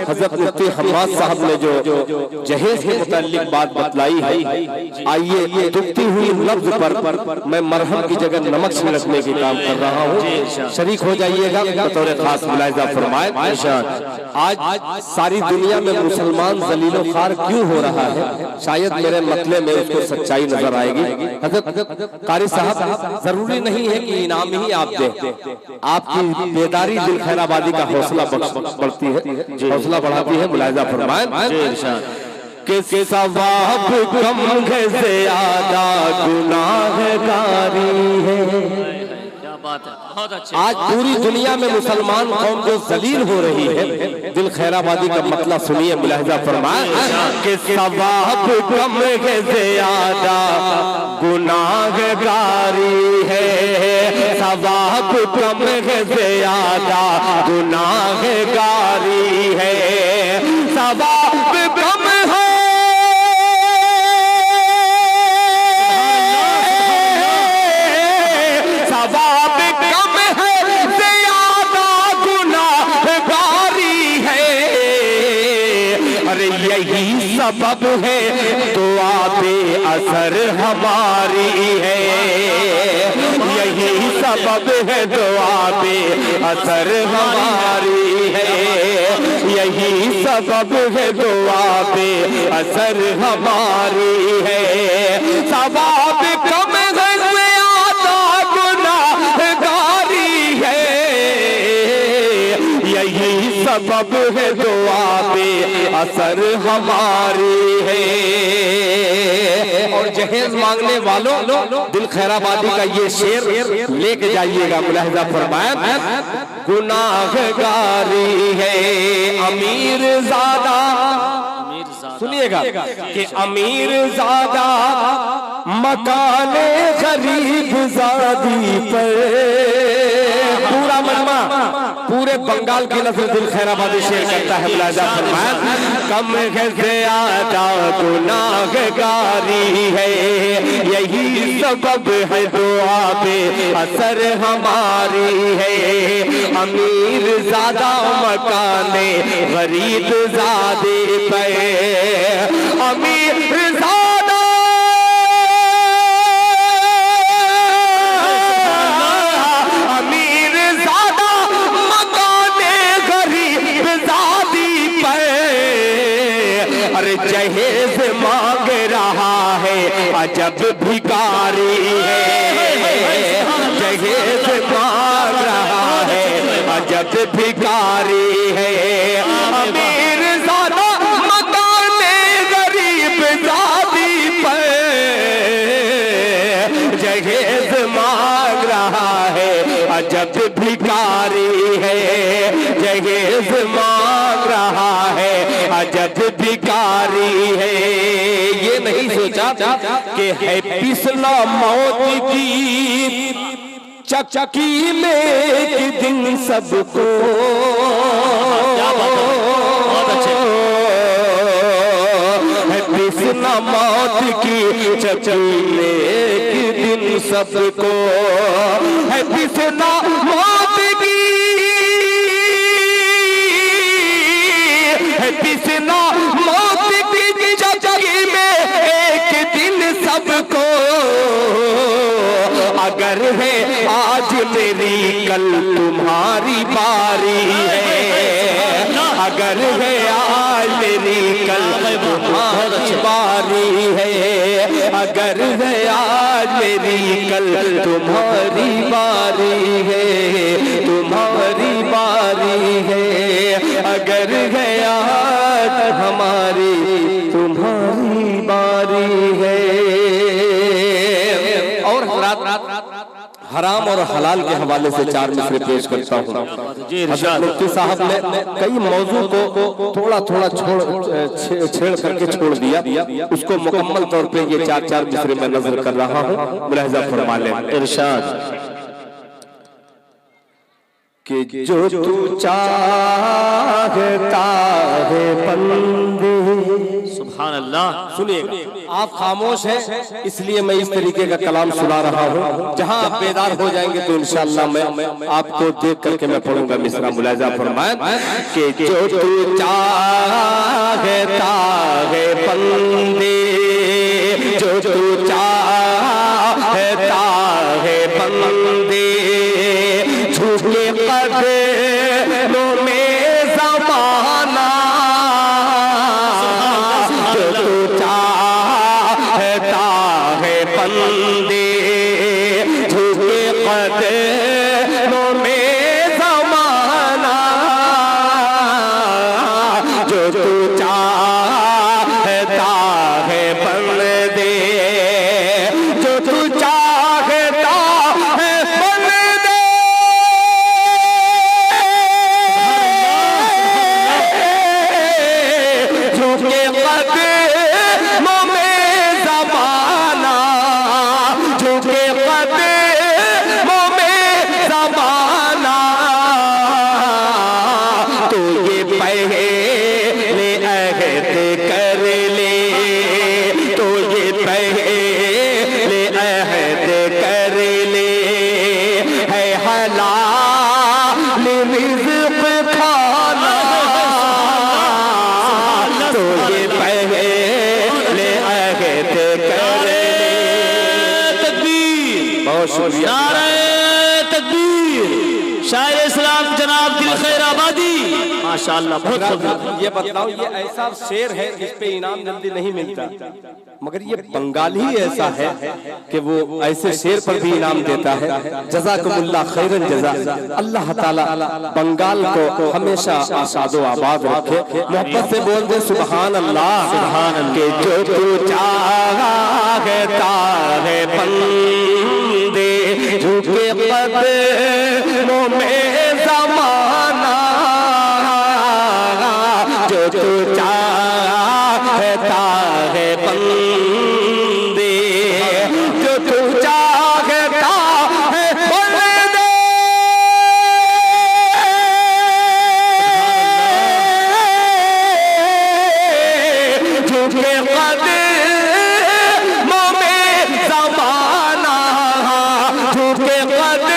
हजरत मुफ्ती हम्माद साहब ने जो जहेज के मुताल्लिक बात बतलाई है, आइए दुखती हुई लफ्ज पर मैं मरहम की जगह नमक छिड़कने की काम कर रहा हूँ, शरीक हो जाइएगा बतौर खास मुलाहिजा फरमाए। आज सारी दुनिया में मुसलमान जलीलो ख्वार क्यों हो रहा है, शायद मेरे मतले में उसको सच्चाई नजर आएगी। हजरत कारी साहब, जरूरी नहीं है कि इनाम ही आप दें, आपकी बेदारी दिल खैराबादी का हौसला बढ़ती है, हौसला बढ़ाती है। मुलाहिजा फरमाए कि सवाब कम है ज़्यादा गुनाहगारी है। आज पूरी दुनिया में मुसलमान कौम जो जलील हो रही है, दिल खैराबादी का मतलब सुनिए, मुलाहिजा फरमाए कि सवाब कम है ज़्यादा गुनाहगारी है, सवाब कम है ज़्यादा गुनाहगारी है, सवाब कम है यही सबब है दुआ पे असर हमारी है, यही सबब है दुआ पे असर हमारी है, यही सबब है दुआ पे असर हमारी है, सवाब कम ज़्यादा गुनाहगारी है, यही सबब है दुआ पे असर हमारी है। और जहेज मांगने वालों दिल खैराबादी का ये शेर लेके जाइएगा, मुलाहिजा फरमाया गुनाहगारी है अमीर ज़ादा, सुनिएगा कि अमीर ज़ादा मकाने गरीब ज़ादी पर, पूरा मजमा पूरे बंगाल की नस्ल दिल खैराबादी शेर करता है। मुलाहिजा फरमाया कम है ज़्यादा गुनाहगारी है, यही सबब है दुआ पे असर हमारी है, अमीर ज़्यादा मकाने गरीब ज़ादे पे, अमीर ज़्यादा अमीर ज़्यादा मकाने गरीब ज़ादी पे, अरे जहेज मांग रहा है अजब भिखारी है, जहेज मांग रहा है अजब भिखारी है, अमीर ज़्यादा मकाने गरीब ज़ादी पे, जहेज मांग रहा है अजब भिखारी है, जहेज मांग रहा है अजब भिखारी है। ये नहीं सोचा कि है पिछला मौत की चक्की में एक दिन सबको, है पिछला मौत की चक्की में एक दिन सबको, है पिछला मौत की, है पिछला मौत की चक्की में एक दिन सबको, अगर है आज मेरी कल तुम्हारी बारी है, अगर है आज मेरी कल तुम्हारी बारी है, अगर है आज मेरी कल तुम्हारी बारी है, तुम्हारी बारी है, अगर है आज हमारी तुम्हारी बारी है। और हराम और हलाल के हवाले से चार मिसरे पेश करता हूँ। हज़रत मुफ्ती साहब ने कई मौजू को थोड़ा थोड़ा छेड़ करके छोड़ दिया, उसको मुकम्मल तौर पे ये चार चार मिसरे में नजर कर रहा हूँ, मुलाहिजा फरमा लें। इरशाद कि जो तू चाहता है बंदे। सुभान अल्लाह। सुनिएगा, आप खामोश हैं इसलिए मैं इस तरीके का कलाम सुना रहा हूँ। जहाँ आप बेदार हो जाएंगे तो इंशाअल्लाह मैं आपको देख करके मैं पढ़ूंगा। मिसरा मुलाजा फरमाए कि जो तू चाहता है बंदे, जो तू चाहता है बंदे, झुके कदमों में ज़माना, जो तू चाहता है बंदे, झुके कदमों में ज़माना, जो तू चाहता है बंदे, जो तू चाहता है बंदे, झुके कदमों में ज़माना, झुके कदमों में ज़माना, तो ये पहले अहद कर ले, तो ये पहले अहद कर ले, है हलाल रिज़्क़ खाना, तो ये पहले अहद कर ले। तकबीर। बहुत शुक्रिया। नारे तकबीर। शायर इस्लाम जनाब दिल खैर आबादी। माशाअल्लाह, बहुत खूब। ये बताओ, ये ऐसा शेर है जिस पे इनाम जल्दी नहीं मिलता, मगर ये बंगाल ही ऐसा है कि वो ऐसे शेर पर भी इनाम देता है। जज़ाकुमुल्लाह खैरन जज़ा। अल्लाह ताला बंगाल को हमेशा आसादो आबाद रखे। मोहब्बत से बोल दे सुभान अल्लाह। सुभान अल्लाह। के जो तू चाहता है बंदे, झुके कदमों में ज़माना, जो तू चाहता है बंदे, जो तू चाहता है बंदे, झुके कदमों में ज़माना, झुके कदमों